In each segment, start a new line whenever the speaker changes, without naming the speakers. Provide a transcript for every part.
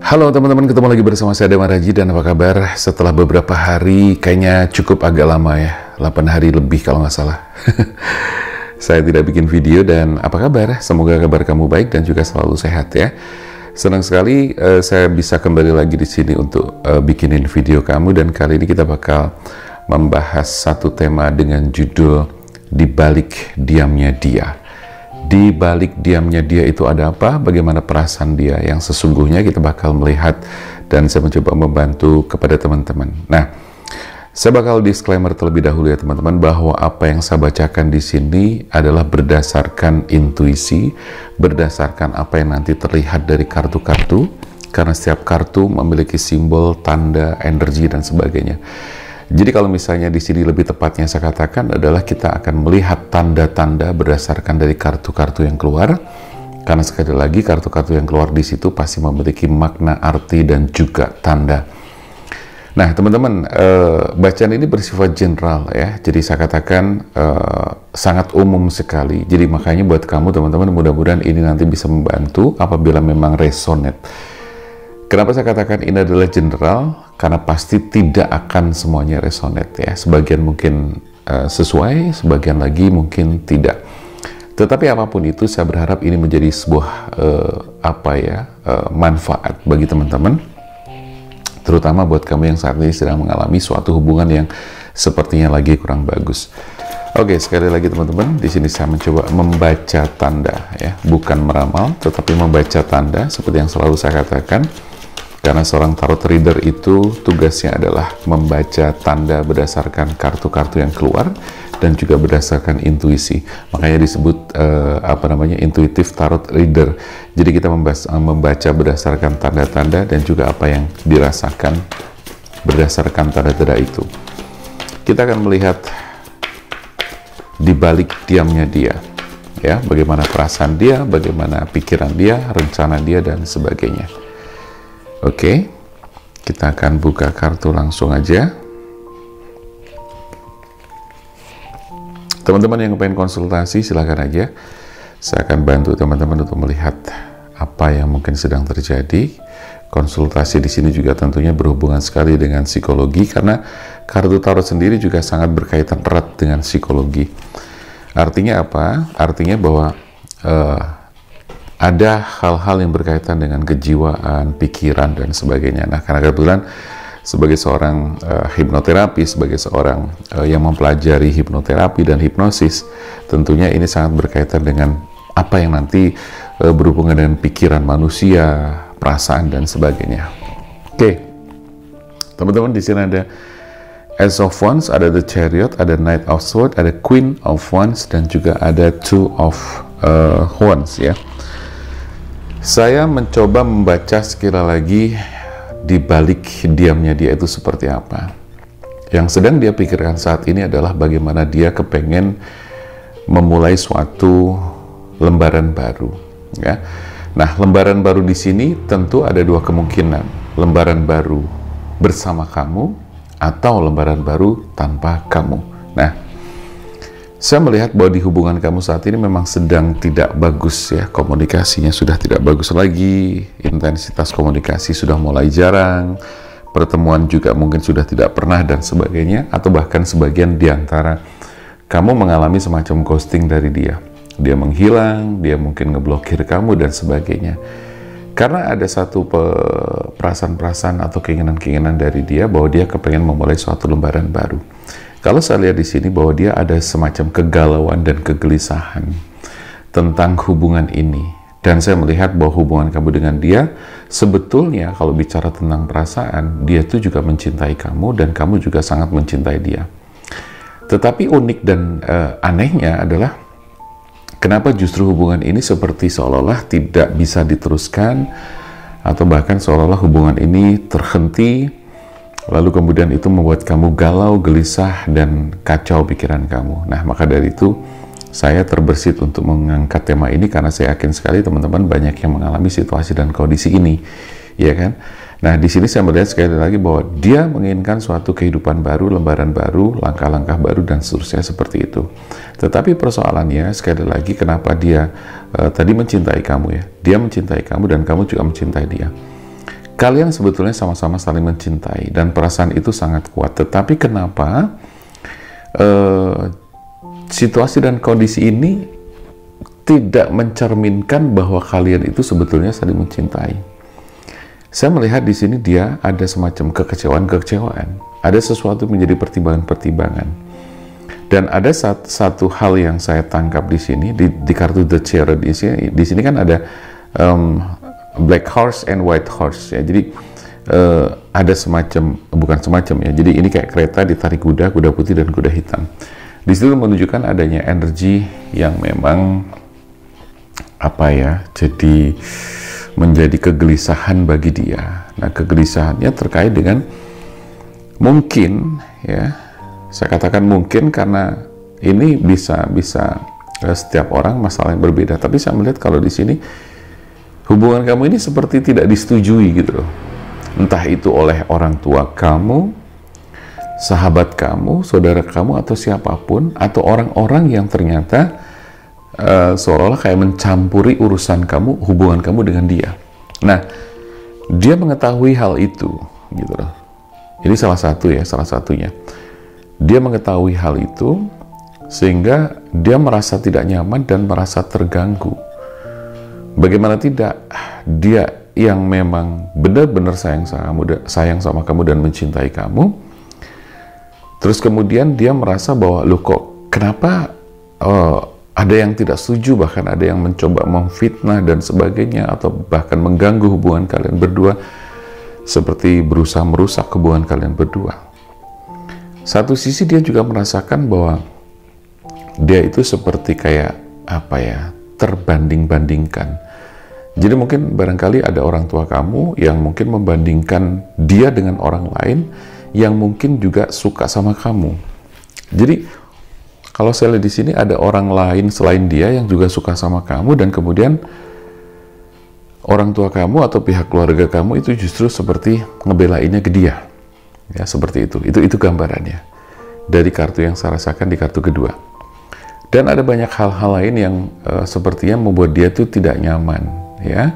Halo teman-teman, ketemu lagi bersama saya Damar Haji. Dan apa kabar? Setelah beberapa hari, kayaknya cukup agak lama ya, 8 hari lebih kalau nggak salah. Saya tidak bikin video. Dan apa kabar? Semoga kabar kamu baik dan juga selalu sehat ya. Senang sekali saya bisa kembali lagi di sini untuk bikinin video kamu. Dan kali ini kita bakal membahas satu tema dengan judul Di Balik Diamnya Dia. Di balik diamnya dia itu ada apa? Bagaimana perasaan dia yang sesungguhnya? Kita bakal melihat dan saya mencoba membantu kepada teman-teman. Nah, saya bakal disclaimer terlebih dahulu ya teman-teman, bahwa apa yang saya bacakan di sini adalah berdasarkan intuisi, berdasarkan apa yang nanti terlihat dari kartu-kartu, karena setiap kartu memiliki simbol, tanda, energi dan sebagainya. Jadi kalau misalnya di sini lebih tepatnya saya katakan adalah kita akan melihat tanda-tanda berdasarkan dari kartu-kartu yang keluar. Karena sekali lagi kartu-kartu yang keluar di situ pasti memiliki makna, arti dan juga tanda. Nah teman-teman, bacaan ini bersifat general ya. Jadi saya katakan sangat umum sekali. Jadi makanya buat kamu teman-teman, mudah-mudahan ini nanti bisa membantu apabila memang resonate. Kenapa saya katakan ini adalah general? Karena pasti tidak akan semuanya resonate ya. Sebagian mungkin sesuai, sebagian lagi mungkin tidak. Tetapi apapun itu, saya berharap ini menjadi sebuah manfaat bagi teman-teman. Terutama buat kamu yang saat ini sedang mengalami suatu hubungan yang sepertinya lagi kurang bagus. Oke, sekali lagi teman-teman, di sini saya mencoba membaca tanda ya, bukan meramal, tetapi membaca tanda seperti yang selalu saya katakan. Karena seorang tarot reader itu tugasnya adalah membaca tanda berdasarkan kartu-kartu yang keluar dan juga berdasarkan intuisi. Makanya disebut intuitive tarot reader. Jadi kita membaca berdasarkan tanda-tanda dan juga apa yang dirasakan berdasarkan tanda-tanda itu. Kita akan melihat di balik diamnya dia. Ya, bagaimana perasaan dia, bagaimana pikiran dia, rencana dia dan sebagainya. Oke, kita akan buka kartu langsung aja. Teman-teman yang pengen konsultasi silahkan aja. Saya akan bantu teman-teman untuk melihat apa yang mungkin sedang terjadi. Konsultasi di sini juga tentunya berhubungan sekali dengan psikologi, karena kartu tarot sendiri juga sangat berkaitan erat dengan psikologi. Artinya apa? Artinya bahwa ada hal-hal yang berkaitan dengan kejiwaan, pikiran, dan sebagainya. Nah, karena kebetulan sebagai seorang hipnoterapi, sebagai seorang yang mempelajari hipnoterapi dan hipnosis, tentunya ini sangat berkaitan dengan apa yang nanti berhubungan dengan pikiran manusia, perasaan, dan sebagainya. Oke, teman-teman, di sini ada Ace of Wands, ada The Chariot, ada Knight of Swords, ada Queen of Wands, dan juga ada Two of Wands ya. Saya mencoba membaca sekali lagi di balik diamnya dia itu seperti apa. Yang sedang dia pikirkan saat ini adalah bagaimana dia kepengen memulai suatu lembaran baru. Ya. Nah, lembaran baru di sini tentu ada dua kemungkinan. Lembaran baru bersama kamu atau lembaran baru tanpa kamu. Nah, saya melihat bahwa di hubungan kamu saat ini memang sedang tidak bagus ya, komunikasinya sudah tidak bagus lagi, intensitas komunikasi sudah mulai jarang, pertemuan juga mungkin sudah tidak pernah dan sebagainya, atau bahkan sebagian diantara kamu mengalami semacam ghosting dari dia. Dia menghilang, dia mungkin ngeblokir kamu dan sebagainya. Karena ada satu perasaan-perasaan atau keinginan-keinginan dari dia bahwa dia kepengen memulai suatu lembaran baru. Kalau saya lihat di sini bahwa dia ada semacam kegalauan dan kegelisahan tentang hubungan ini. Dan saya melihat bahwa hubungan kamu dengan dia, sebetulnya kalau bicara tentang perasaan, dia itu juga mencintai kamu dan kamu juga sangat mencintai dia. Tetapi unik dan anehnya adalah, kenapa justru hubungan ini seperti seolah-olah tidak bisa diteruskan, atau bahkan seolah-olah hubungan ini terhenti. Lalu kemudian itu membuat kamu galau, gelisah, dan kacau pikiran kamu. Nah, maka dari itu saya terbersit untuk mengangkat tema ini karena saya yakin sekali teman-teman banyak yang mengalami situasi dan kondisi ini, ya kan? Nah, di sini saya melihat sekali lagi bahwa dia menginginkan suatu kehidupan baru, lembaran baru, langkah-langkah baru, dan seterusnya seperti itu. Tetapi persoalannya sekali lagi, kenapa dia tadi mencintai kamu ya? Dia mencintai kamu dan kamu juga mencintai dia. kalian sebetulnya sama-sama saling mencintai dan perasaan itu sangat kuat. Tetapi kenapa situasi dan kondisi ini tidak mencerminkan bahwa kalian itu sebetulnya saling mencintai? Saya melihat di sini dia ada semacam kekecewaan, ada sesuatu menjadi pertimbangan-pertimbangan. Dan ada satu hal yang saya tangkap di sini di kartu The Chariot di sini kan ada black horse and white horse ya. Jadi ada bukan semacam ya. Jadi ini kayak kereta ditarik kuda putih dan kuda hitam. Di situ menunjukkan adanya energi yang memang apa ya? Jadi menjadi kegelisahan bagi dia. Nah, kegelisahannya terkait dengan mungkin ya. Saya katakan mungkin karena ini bisa setiap orang masalah yang berbeda. Tapi saya melihat kalau di sini hubungan kamu ini seperti tidak disetujui gitu loh. Entah itu oleh orang tua kamu, sahabat kamu, saudara kamu, atau siapapun, atau orang-orang yang ternyata seolah-olah kayak mencampuri urusan kamu, hubungan kamu dengan dia. Nah, dia mengetahui hal itu gitu loh. Ini salah satunya. Dia mengetahui hal itu sehingga dia merasa tidak nyaman dan merasa terganggu. Bagaimana tidak, dia yang memang benar-benar sayang sama kamu dan mencintai kamu, terus kemudian dia merasa bahwa loh kok kenapa ada yang tidak setuju, bahkan ada yang mencoba memfitnah dan sebagainya, atau bahkan mengganggu hubungan kalian berdua, seperti berusaha merusak hubungan kalian berdua. Satu sisi dia juga merasakan bahwa dia itu seperti kayak apa ya, terbanding-bandingkan. Jadi mungkin barangkali ada orang tua kamu yang mungkin membandingkan dia dengan orang lain yang mungkin juga suka sama kamu. Jadi kalau saya lihat di sini ada orang lain selain dia yang juga suka sama kamu, dan kemudian orang tua kamu atau pihak keluarga kamu itu justru seperti ngebelainnya ke dia. Ya, seperti itu. Itu gambarannya dari kartu yang saya rasakan di kartu kedua. Dan ada banyak hal-hal lain yang sepertinya membuat dia tuh tidak nyaman, ya.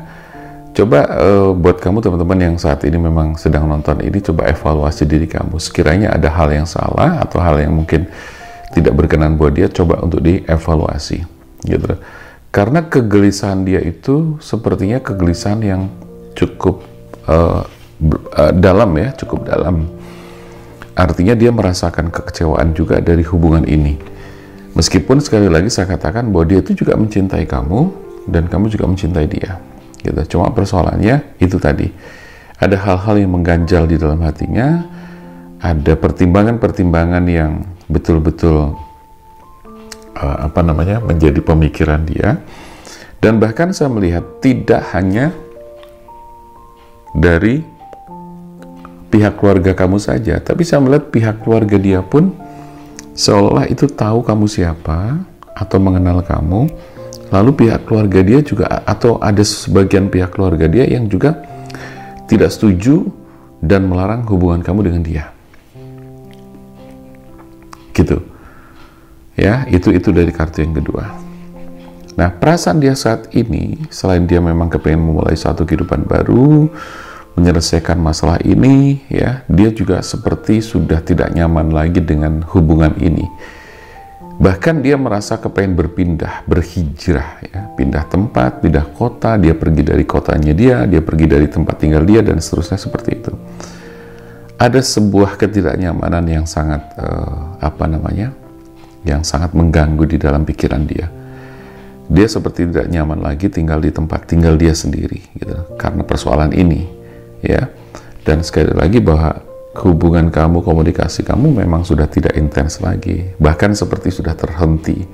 Coba buat kamu teman-teman yang saat ini memang sedang nonton ini, coba evaluasi diri kamu. Sekiranya ada hal yang salah atau hal yang mungkin tidak berkenan buat dia, coba untuk dievaluasi, gitu. Karena kegelisahan dia itu sepertinya kegelisahan yang cukup dalam ya, cukup dalam. Artinya dia merasakan kekecewaan juga dari hubungan ini. Meskipun sekali lagi saya katakan bahwa dia itu juga mencintai kamu dan kamu juga mencintai dia. Gitu. Cuma persoalannya itu tadi. Ada hal-hal yang mengganjal di dalam hatinya, ada pertimbangan-pertimbangan yang betul-betul menjadi pemikiran dia. Dan bahkan saya melihat tidak hanya dari pihak keluarga kamu saja, tapi saya melihat pihak keluarga dia pun seolah itu tahu kamu siapa atau mengenal kamu, lalu pihak keluarga dia juga, atau ada sebagian pihak keluarga dia yang juga tidak setuju dan melarang hubungan kamu dengan dia. Gitu. Ya, itu dari kartu yang kedua. Nah, perasaan dia saat ini, selain dia memang kepengen memulai satu kehidupan baru, menyelesaikan masalah ini, ya, dia juga seperti sudah tidak nyaman lagi dengan hubungan ini. Bahkan dia merasa kepengen berpindah, berhijrah, ya, pindah tempat, pindah kota, dia pergi dari kotanya dia pergi dari tempat tinggal dia, dan seterusnya seperti itu. Ada sebuah ketidaknyamanan yang sangat yang sangat mengganggu di dalam pikiran dia. Dia seperti tidak nyaman lagi tinggal di tempat tinggal dia sendiri, gitu, karena persoalan ini. Ya, dan sekali lagi bahwa hubungan kamu, komunikasi kamu memang sudah tidak intens lagi, bahkan seperti sudah terhenti.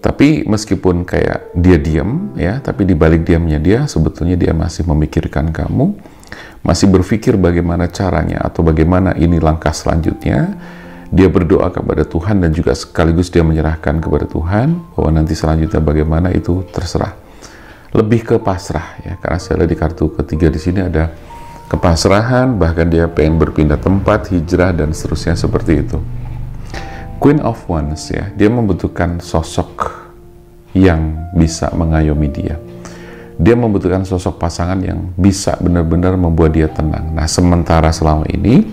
Tapi meskipun kayak dia diam, ya, tapi di balik diamnya dia sebetulnya dia masih memikirkan kamu, masih berpikir bagaimana caranya atau bagaimana ini langkah selanjutnya. Dia berdoa kepada Tuhan dan juga sekaligus dia menyerahkan kepada Tuhan bahwa nanti selanjutnya bagaimana itu terserah. Lebih ke pasrah, ya, karena saya lihat di kartu ketiga di sini ada kepasrahan, bahkan dia pengen berpindah tempat, hijrah, dan seterusnya seperti itu. Queen of Wands, ya, dia membutuhkan sosok yang bisa mengayomi dia. dia membutuhkan sosok pasangan yang bisa benar-benar membuat dia tenang. Nah, sementara selama ini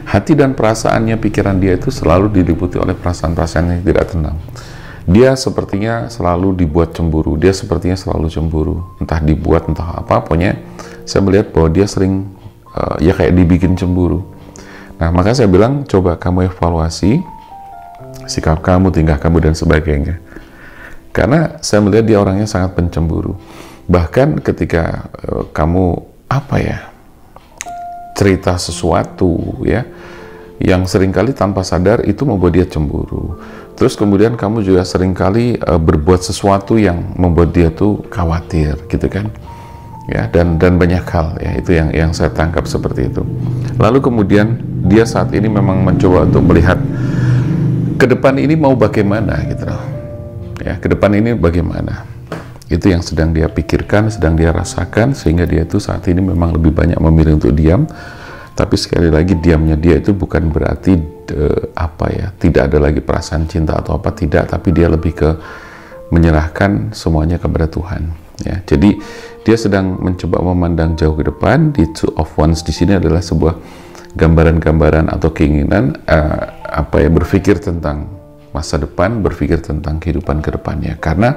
hati dan perasaannya, pikiran dia itu selalu diliputi oleh perasaan-perasaan yang tidak tenang. Dia sepertinya selalu dibuat cemburu, dia sepertinya selalu cemburu, entah dibuat entah apa, pokoknya saya melihat bahwa dia sering ya kayak dibikin cemburu. Nah, maka saya bilang coba kamu evaluasi sikap kamu, tingkah kamu dan sebagainya, karena saya melihat dia orangnya sangat pencemburu. Bahkan ketika kamu cerita sesuatu ya yang seringkali tanpa sadar itu membuat dia cemburu. Terus kemudian kamu juga seringkali berbuat sesuatu yang membuat dia tuh khawatir gitu kan ya, dan banyak hal ya, itu yang saya tangkap seperti itu. Lalu kemudian dia saat ini memang mencoba untuk melihat ke depan ini mau bagaimana gitu loh ya, ke depan ini bagaimana. Itu yang sedang dia pikirkan, sedang dia rasakan, sehingga dia itu saat ini memang lebih banyak memilih untuk diam. Tapi sekali lagi, diamnya dia itu bukan berarti tidak ada lagi perasaan cinta atau apa, tidak, tapi dia lebih ke menyerahkan semuanya kepada Tuhan ya. Jadi dia sedang mencoba memandang jauh ke depan. Di Two of Wands di sini adalah sebuah gambaran-gambaran atau keinginan berpikir tentang masa depan, berpikir tentang kehidupan ke depannya. Karena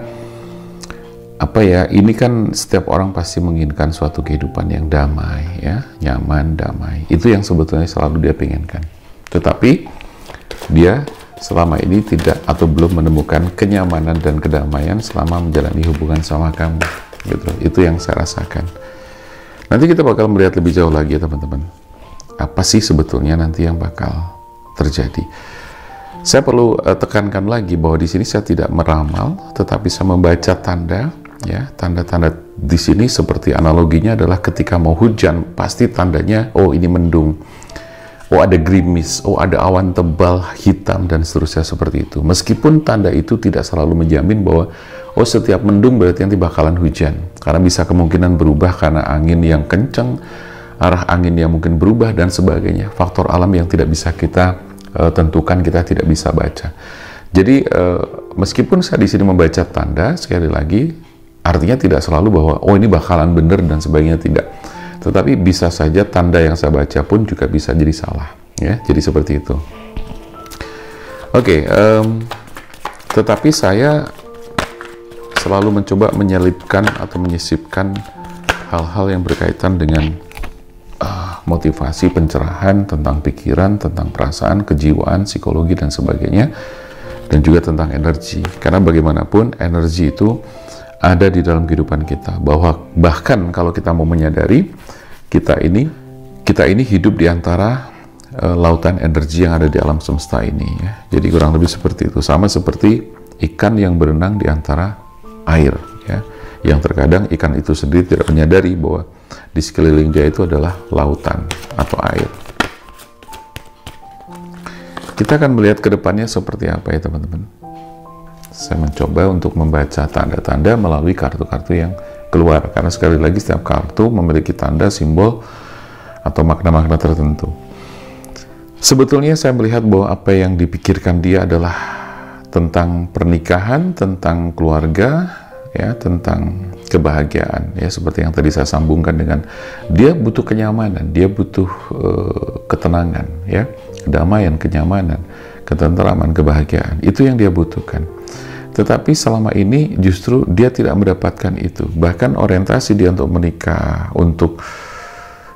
ini kan setiap orang pasti menginginkan suatu kehidupan yang damai ya, nyaman, damai. Itu yang sebetulnya selalu dia inginkan. Tetapi dia selama ini tidak atau belum menemukan kenyamanan dan kedamaian selama menjalani hubungan sama kamu gitu. Itu yang saya rasakan. Nanti kita bakal melihat lebih jauh lagi ya teman-teman, apa sih sebetulnya nanti yang bakal terjadi. Saya perlu tekankan lagi bahwa di sini saya tidak meramal, tetapi saya membaca tanda ya. Tanda-tanda di sini seperti analoginya adalah ketika mau hujan, pasti tandanya ini mendung, ada gerimis, ada awan tebal hitam dan seterusnya seperti itu. Meskipun tanda itu tidak selalu menjamin bahwa setiap mendung berarti nanti bakalan hujan, karena bisa kemungkinan berubah karena angin yang kencang, arah angin yang mungkin berubah dan sebagainya. Faktor alam yang tidak bisa kita tentukan, kita tidak bisa baca. Jadi meskipun saya di sini membaca tanda, sekali lagi artinya tidak selalu bahwa ini bakalan benar dan sebagainya, tidak. Tetapi bisa saja tanda yang saya baca pun juga bisa jadi salah ya. Jadi seperti itu. Tetapi saya selalu mencoba menyelipkan atau menyisipkan hal-hal yang berkaitan dengan motivasi, pencerahan tentang pikiran, tentang perasaan, kejiwaan, psikologi dan sebagainya, dan juga tentang energi. Karena bagaimanapun energi itu ada di dalam kehidupan kita, bahwa bahkan kalau kita mau menyadari kita ini hidup di antara lautan energi yang ada di alam semesta ini ya. Jadi kurang lebih seperti itu, sama seperti ikan yang berenang di antara air ya, yang terkadang ikan itu sendiri tidak menyadari bahwa di sekeliling dia itu adalah lautan atau air. Kita akan melihat ke depannya seperti apa ya teman-teman. Saya mencoba untuk membaca tanda-tanda melalui kartu-kartu yang keluar, karena sekali lagi setiap kartu memiliki tanda, simbol atau makna-makna tertentu. Sebetulnya saya melihat bahwa apa yang dipikirkan dia adalah tentang pernikahan, tentang keluarga ya, tentang kebahagiaan ya, seperti yang tadi saya sambungkan dengan dia butuh kenyamanan, dia butuh ketenangan ya, kedamaian, kenyamanan, ketenteraman, kebahagiaan. Itu yang dia butuhkan. Tetapi selama ini justru dia tidak mendapatkan itu. Bahkan orientasi dia untuk menikah, untuk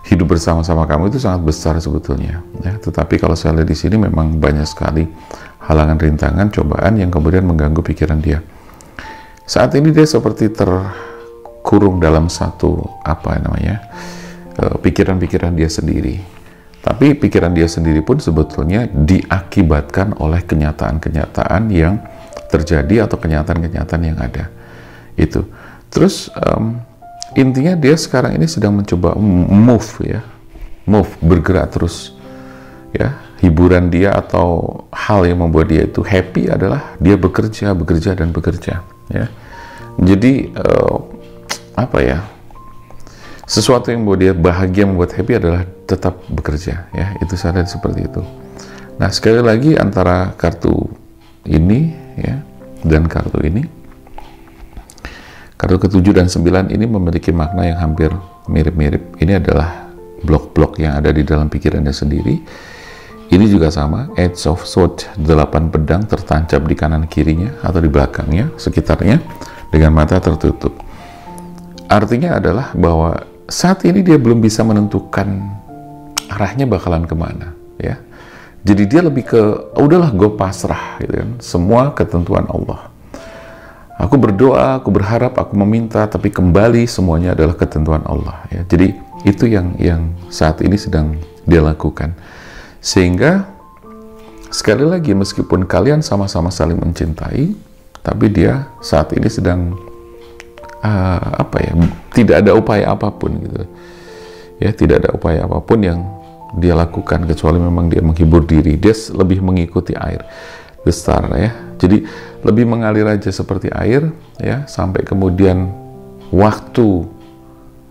hidup bersama-sama kamu itu sangat besar sebetulnya ya. Tetapi kalau saya lihat di sini memang banyak sekali halangan, rintangan, cobaan yang kemudian mengganggu pikiran dia. Saat ini dia seperti terkurung dalam satu pikiran-pikiran dia sendiri. Tapi pikiran dia sendiri pun sebetulnya diakibatkan oleh kenyataan-kenyataan yang terjadi atau kenyataan-kenyataan yang ada. Itu. Terus intinya dia sekarang ini sedang mencoba bergerak terus ya. Hiburan dia atau hal yang membuat dia itu happy adalah dia bekerja ya. Jadi sesuatu yang membuat dia bahagia, membuat happy adalah tetap bekerja ya. Itu saya lihat seperti itu. Nah, sekali lagi antara kartu ini ya dan kartu ini, Kartu ketujuh dan 9 ini memiliki makna yang hampir mirip-mirip. Ini adalah blok-blok yang ada di dalam pikirannya sendiri. Ini juga sama, Edge of Sword, 8 pedang tertancap di kanan kirinya atau di belakangnya, sekitarnya, dengan mata tertutup. Artinya adalah bahwa saat ini dia belum bisa menentukan arahnya bakalan kemana, ya. Jadi dia lebih ke, udahlah gue pasrah, gitu kan, semua ketentuan Allah. Aku berdoa, aku berharap, aku meminta, tapi kembali semuanya adalah ketentuan Allah, ya. Jadi itu yang saat ini sedang dia lakukan. Sehingga sekali lagi, meskipun kalian sama-sama saling mencintai, tapi dia saat ini sedang tidak ada upaya apapun, gitu ya. Tidak ada upaya apapun yang dia lakukan kecuali memang dia menghibur diri. Dia lebih mengikuti air, the star, ya. Jadi lebih mengalir aja seperti air, ya, sampai kemudian waktu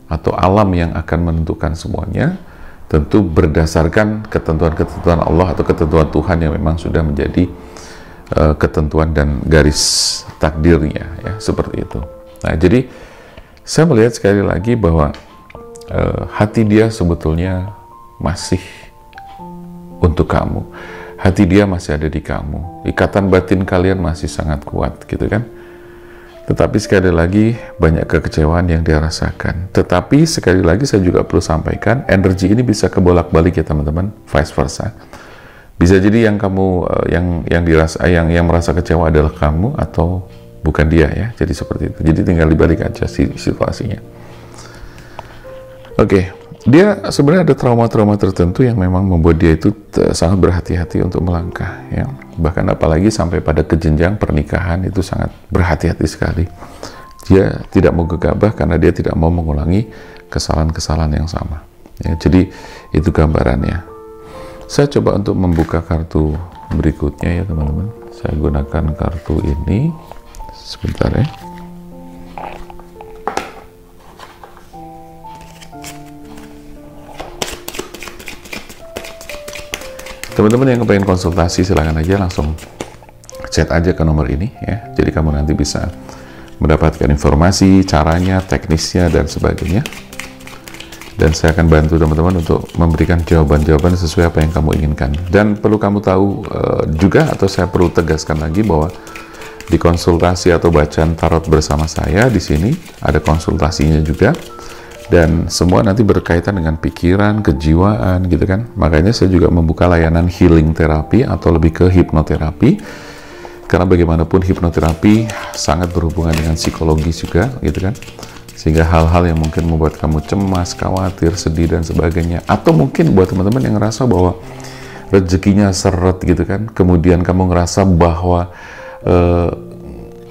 atau alam yang akan menentukan semuanya, tentu berdasarkan ketentuan-ketentuan Allah atau ketentuan Tuhan yang memang sudah menjadi ketentuan dan garis takdirnya, ya, seperti itu. Nah, jadi saya melihat sekali lagi bahwa hati dia sebetulnya masih untuk kamu. Hati dia masih ada di kamu. Ikatan batin kalian masih sangat kuat, gitu kan. Tetapi sekali lagi banyak kekecewaan yang dia rasakan. Tetapi sekali lagi saya juga perlu sampaikan, energi ini bisa kebolak-balik ya teman-teman, vice versa. Bisa jadi yang kamu yang merasa kecewa adalah kamu atau bukan dia, ya. Jadi seperti itu. Jadi tinggal dibalik aja situasinya. Oke. Dia sebenarnya ada trauma-trauma tertentu yang memang membuat dia itu sangat berhati-hati untuk melangkah, ya. Bahkan apalagi sampai pada kejenjang pernikahan itu sangat berhati-hati sekali. Dia tidak mau gegabah karena dia tidak mau mengulangi kesalahan-kesalahan yang sama, ya. Jadi itu gambarannya. Saya coba untuk membuka kartu berikutnya, ya teman-teman. Saya gunakan kartu ini sebentar, ya. Teman-teman yang pengen konsultasi silahkan aja langsung chat aja ke nomor ini, ya. Jadi kamu nanti bisa mendapatkan informasi, caranya, teknisnya, dan sebagainya. Dan saya akan bantu teman-teman untuk memberikan jawaban-jawaban sesuai apa yang kamu inginkan. Dan perlu kamu tahu juga, atau saya perlu tegaskan lagi bahwa di konsultasi atau bacaan tarot bersama saya di sini ada konsultasinya juga. Dan semua nanti berkaitan dengan pikiran, kejiwaan, gitu kan. Makanya saya juga membuka layanan healing terapi atau lebih ke hipnoterapi. Karena bagaimanapun hipnoterapi sangat berhubungan dengan psikologis juga, gitu kan. Sehingga hal-hal yang mungkin membuat kamu cemas, khawatir, sedih, dan sebagainya. Atau mungkin buat teman-teman yang ngerasa bahwa rezekinya seret, gitu kan. Kemudian kamu ngerasa bahwa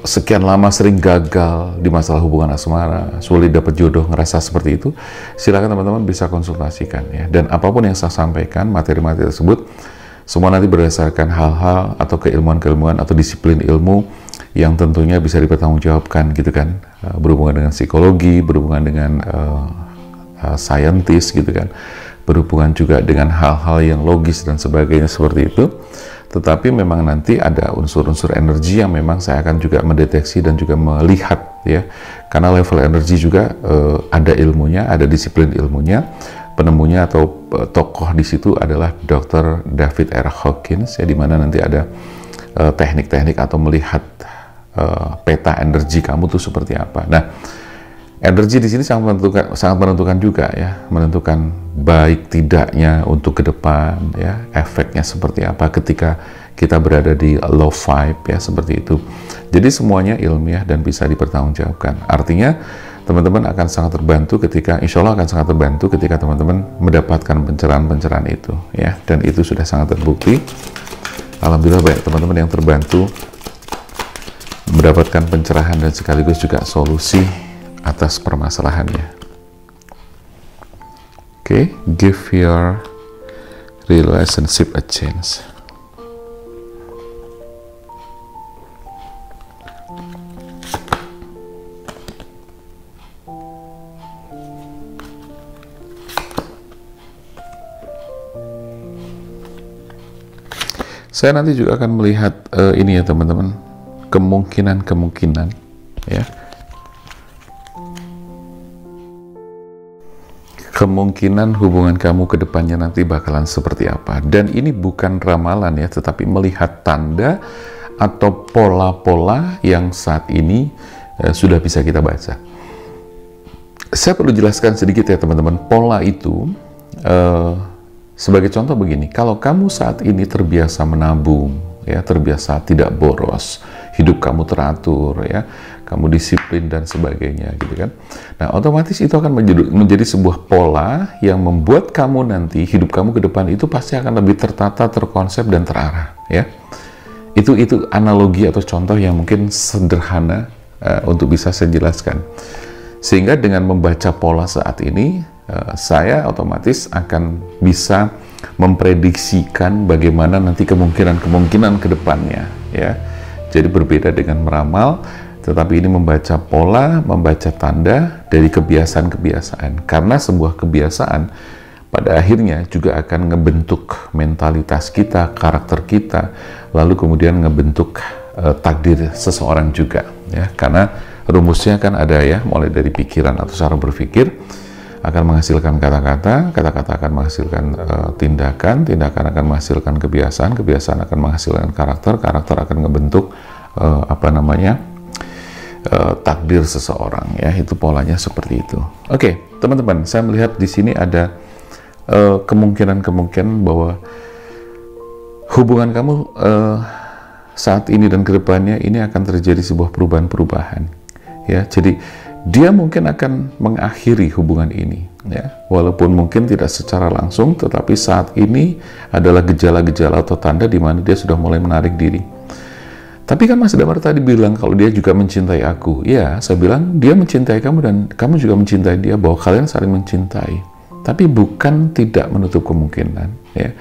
sekian lama sering gagal di masalah hubungan asmara, sulit dapat jodoh, ngerasa seperti itu, silakan teman-teman bisa konsultasikan, ya. Dan apapun yang saya sampaikan, materi-materi tersebut, semua nanti berdasarkan hal-hal atau keilmuan-keilmuan atau disiplin ilmu yang tentunya bisa dipertanggungjawabkan, gitu kan, berhubungan dengan psikologi, berhubungan dengan saintis, gitu kan, berhubungan juga dengan hal-hal yang logis dan sebagainya seperti itu. Tetapi memang nanti ada unsur-unsur energi yang memang saya akan juga mendeteksi dan juga melihat, ya. Karena level energi juga ada ilmunya, ada disiplin ilmunya. Penemunya atau tokoh di situ adalah Dr. David R. Hawkins, ya, di mana nanti ada teknik-teknik atau melihat peta energi kamu tuh seperti apa. Nah, energi di sini sangat menentukan juga, ya, menentukan baik tidaknya untuk ke depan, ya, efeknya seperti apa ketika kita berada di low vibe, ya, seperti itu. Jadi semuanya ilmiah dan bisa dipertanggungjawabkan. Artinya teman-teman akan sangat terbantu ketika, insya Allah akan sangat terbantu ketika teman-teman mendapatkan pencerahan-pencerahan itu, ya, dan itu sudah sangat terbukti. Alhamdulillah banyak teman-teman yang terbantu mendapatkan pencerahan dan sekaligus juga solusi atas permasalahannya. Oke, give your relationship a chance. Saya nanti juga akan melihat ini, ya teman-teman, kemungkinan, ya, kemungkinan hubungan kamu ke depannya nanti bakalan seperti apa. Dan ini bukan ramalan ya, tetapi melihat tanda atau pola-pola yang saat ini sudah bisa kita baca. Saya perlu jelaskan sedikit ya teman-teman, pola itu sebagai contoh begini, kalau kamu saat ini terbiasa menabung, ya, terbiasa tidak boros, hidup kamu teratur, ya, kamu disiplin dan sebagainya, gitu kan. Nah, otomatis itu akan menjadi sebuah pola yang membuat kamu nanti, hidup kamu ke depan itu pasti akan lebih tertata, terkonsep, dan terarah, ya. Itu analogi atau contoh yang mungkin sederhana untuk bisa saya jelaskan. Sehingga dengan membaca pola saat ini, saya otomatis akan bisa memprediksikan bagaimana nanti kemungkinan ke depannya, ya. Jadi berbeda dengan meramal, tetapi ini membaca pola, membaca tanda dari kebiasaan-kebiasaan. Karena sebuah kebiasaan pada akhirnya juga akan ngebentuk mentalitas kita, karakter kita, lalu kemudian ngebentuk takdir seseorang juga, ya. Karena rumusnya kan ada ya, mulai dari pikiran atau cara berpikir akan menghasilkan kata-kata, kata-kata akan menghasilkan tindakan, tindakan akan menghasilkan kebiasaan, kebiasaan akan menghasilkan karakter, karakter akan ngebentuk takdir seseorang, ya. Itu polanya seperti itu. Oke, teman-teman, saya melihat di sini ada kemungkinan bahwa hubungan kamu saat ini dan kedepannya ini akan terjadi sebuah perubahan-perubahan, ya. Jadi dia mungkin akan mengakhiri hubungan ini, ya, walaupun mungkin tidak secara langsung, tetapi saat ini adalah gejala-gejala atau tanda di mana dia sudah mulai menarik diri. Tapi kan Mas Damar tadi bilang kalau dia juga mencintai aku. Ya, saya bilang dia mencintai kamu dan kamu juga mencintai dia, bahwa kalian saling mencintai. Tapi bukan tidak menutup kemungkinan, ya,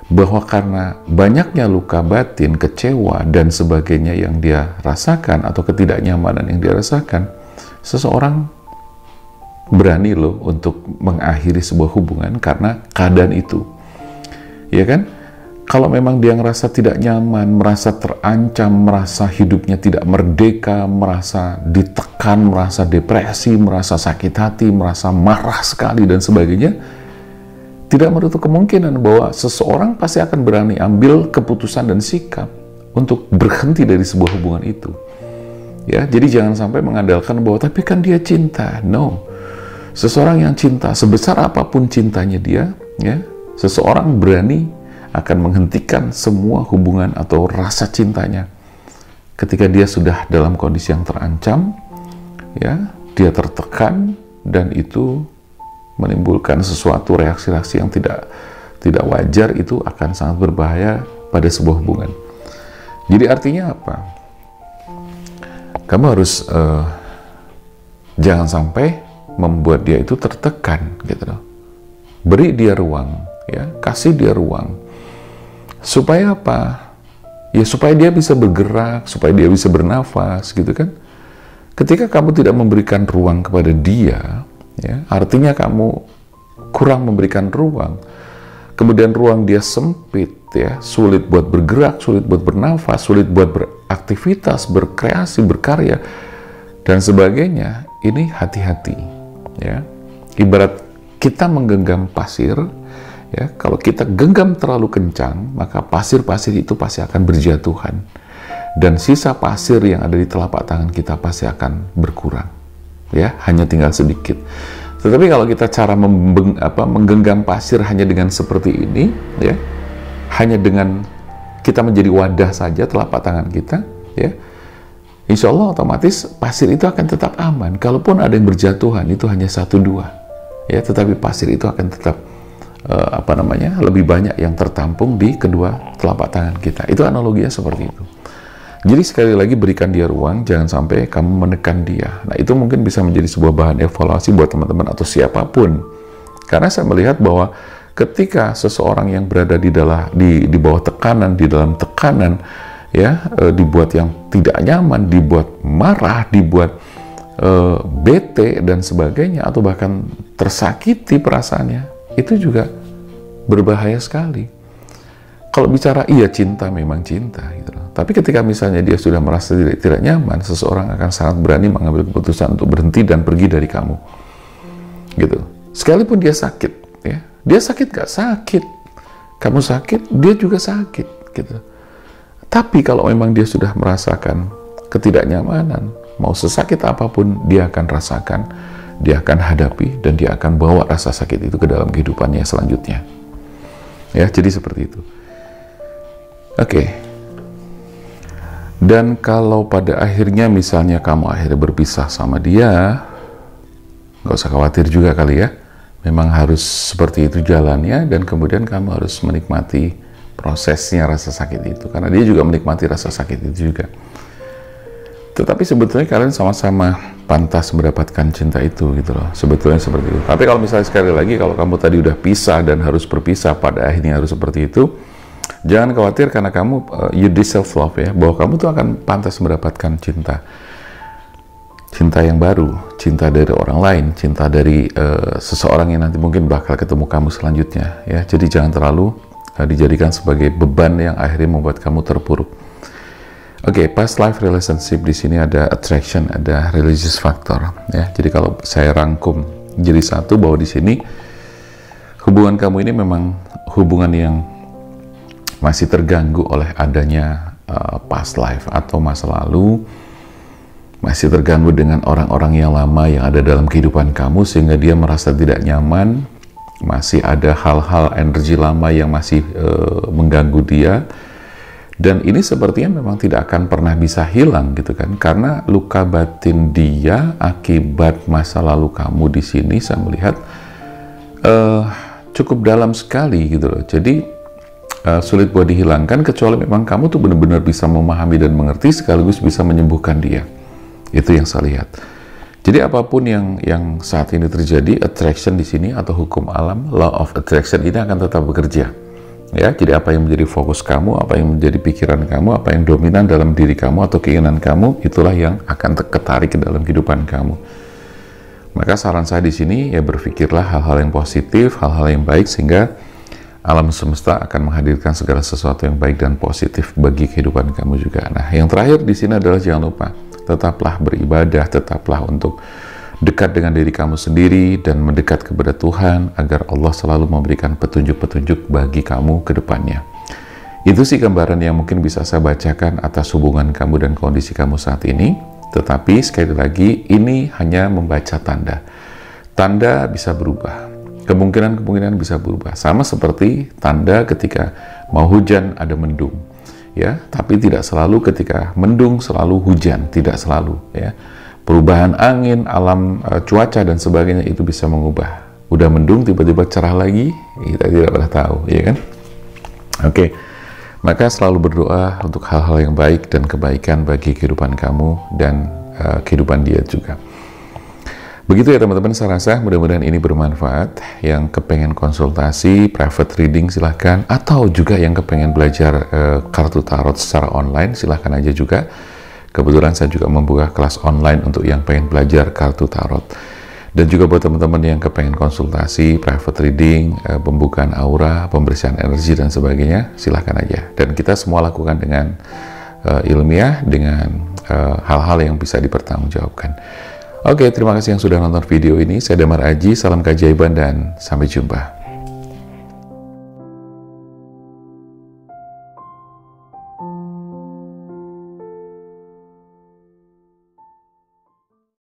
bahwa karena banyaknya luka batin, kecewa, dan sebagainya yang dia rasakan, atau ketidaknyamanan yang dia rasakan, seseorang berani loh untuk mengakhiri sebuah hubungan karena keadaan itu, ya kan? Kalau memang dia ngerasa tidak nyaman, merasa terancam, merasa hidupnya tidak merdeka, merasa ditekan, merasa depresi, merasa sakit hati, merasa marah sekali dan sebagainya, tidak menutup kemungkinan bahwa seseorang pasti akan berani ambil keputusan dan sikap untuk berhenti dari sebuah hubungan itu. Ya, jadi jangan sampai mengandalkan bahwa tapi kan dia cinta. No. Seseorang yang cinta, sebesar apapun cintanya dia, ya, seseorang berani akan menghentikan semua hubungan atau rasa cintanya ketika dia sudah dalam kondisi yang terancam, ya, dia tertekan, dan itu menimbulkan sesuatu reaksi-reaksi yang tidak wajar. Itu akan sangat berbahaya pada sebuah hubungan. Jadi artinya apa? Kamu harus jangan sampai membuat dia itu tertekan, gitu loh. Beri dia ruang, ya, kasih dia ruang. Supaya apa? Ya supaya dia bisa bergerak, supaya dia bisa bernafas, gitu kan. Ketika kamu tidak memberikan ruang kepada dia, ya, artinya kamu kurang memberikan ruang. Kemudian ruang dia sempit, ya, sulit buat bergerak, sulit buat bernafas, sulit buat beraktivitas, berkreasi, berkarya, dan sebagainya. Ini hati-hati, ya. Ibarat kita menggenggam pasir, ya, kalau kita genggam terlalu kencang, maka pasir-pasir itu pasti akan berjatuhan, dan sisa pasir yang ada di telapak tangan kita pasti akan berkurang, ya, hanya tinggal sedikit. Tetapi kalau kita cara menggenggam pasir hanya dengan seperti ini, ya, hanya dengan kita menjadi wadah saja telapak tangan kita, ya, insya Allah otomatis pasir itu akan tetap aman. Kalaupun ada yang berjatuhan, itu hanya 1-2, ya, tetapi pasir itu akan tetap lebih banyak yang tertampung di kedua telapak tangan kita. Itu analoginya seperti itu. Jadi sekali lagi, berikan dia ruang, jangan sampai kamu menekan dia. Nah, itu mungkin bisa menjadi sebuah bahan evaluasi buat teman-teman atau siapapun. Karena saya melihat bahwa ketika seseorang yang berada di bawah tekanan, di dalam tekanan, ya, dibuat yang tidak nyaman, dibuat marah, dibuat bete dan sebagainya, atau bahkan tersakiti perasaannya, itu juga berbahaya sekali. Kalau bicara iya cinta, memang cinta, gitu loh. Tapi ketika misalnya dia sudah merasa tidak nyaman, seseorang akan sangat berani mengambil keputusan untuk berhenti dan pergi dari kamu, gitu. Sekalipun dia sakit, ya, dia sakit gak? Sakit. Kamu sakit, dia juga sakit, gitu. Tapi kalau memang dia sudah merasakan ketidaknyamanan, mau sesakit apapun dia akan rasakan, dia akan hadapi, dan dia akan bawa rasa sakit itu ke dalam kehidupannya selanjutnya. Ya, jadi seperti itu. Oke. Dan kalau pada akhirnya misalnya kamu akhirnya berpisah sama dia, nggak usah khawatir juga kali ya. Memang harus seperti itu jalannya, dan kemudian kamu harus menikmati prosesnya rasa sakit itu, karena dia juga menikmati rasa sakit itu juga. Tetapi sebetulnya kalian sama-sama pantas mendapatkan cinta itu, gitu loh. Sebetulnya seperti itu. Tapi kalau misalnya sekali lagi, kalau kamu tadi udah pisah dan harus berpisah, pada akhirnya harus seperti itu, jangan khawatir karena kamu you deserve love, ya, bahwa kamu tuh akan pantas mendapatkan cinta. Cinta yang baru, cinta dari orang lain, cinta dari seseorang yang nanti mungkin bakal ketemu kamu selanjutnya, ya. Jadi jangan terlalu dijadikan sebagai beban yang akhirnya membuat kamu terpuruk. Oke, past life relationship di sini ada attraction, ada religious factor, ya. Jadi kalau saya rangkum jadi satu, bahwa di sini hubungan kamu ini memang hubungan yang masih terganggu oleh adanya past life atau masa lalu, masih terganggu dengan orang-orang yang lama yang ada dalam kehidupan kamu, sehingga dia merasa tidak nyaman, masih ada hal-hal energi lama yang masih mengganggu dia, dan ini sepertinya memang tidak akan pernah bisa hilang, gitu kan, karena luka batin dia akibat masa lalu kamu di sini saya melihat cukup dalam sekali, gitu loh. Jadi sulit buat dihilangkan, kecuali memang kamu tuh benar-benar bisa memahami dan mengerti sekaligus bisa menyembuhkan dia. Itu yang saya lihat. Jadi apapun yang saat ini terjadi, attraction di sini atau hukum alam, law of attraction ini akan tetap bekerja. Ya, jadi apa yang menjadi fokus kamu, apa yang menjadi pikiran kamu, apa yang dominan dalam diri kamu atau keinginan kamu, itulah yang akan ketarik ke dalam kehidupan kamu. Maka saran saya di sini, ya, berpikirlah hal-hal yang positif, hal-hal yang baik, sehingga alam semesta akan menghadirkan segala sesuatu yang baik dan positif bagi kehidupan kamu juga. Nah, yang terakhir di sini adalah jangan lupa, tetaplah beribadah, tetaplah untuk dekat dengan diri kamu sendiri dan mendekat kepada Tuhan, agar Allah selalu memberikan petunjuk-petunjuk bagi kamu ke depannya. Itu sih gambaran yang mungkin bisa saya bacakan atas hubungan kamu dan kondisi kamu saat ini. Tetapi sekali lagi, ini hanya membaca tanda. Tanda bisa berubah. Kemungkinan-kemungkinan bisa berubah. Sama seperti tanda ketika mau hujan ada mendung. Ya, tapi tidak selalu ketika mendung selalu hujan, tidak selalu, ya. Perubahan angin, alam, cuaca dan sebagainya itu bisa mengubah. Udah mendung tiba-tiba cerah lagi, kita tidak pernah tahu, ya kan? Oke. Maka selalu berdoa untuk hal-hal yang baik dan kebaikan bagi kehidupan kamu dan kehidupan dia juga. Begitu ya teman-teman, saya rasa mudah-mudahan ini bermanfaat. Yang kepengen konsultasi, private reading silahkan, atau juga yang kepengen belajar kartu tarot secara online, silahkan aja juga. Kebetulan saya juga membuka kelas online untuk yang pengen belajar kartu tarot. Dan juga buat teman-teman yang kepengen konsultasi, private reading, pembukaan aura, pembersihan energi dan sebagainya, silahkan aja. Dan kita semua lakukan dengan ilmiah, dengan hal-hal yang bisa dipertanggungjawabkan. Oke, terima kasih yang sudah nonton video ini. Saya Damar Aji, salam keajaiban dan sampai jumpa.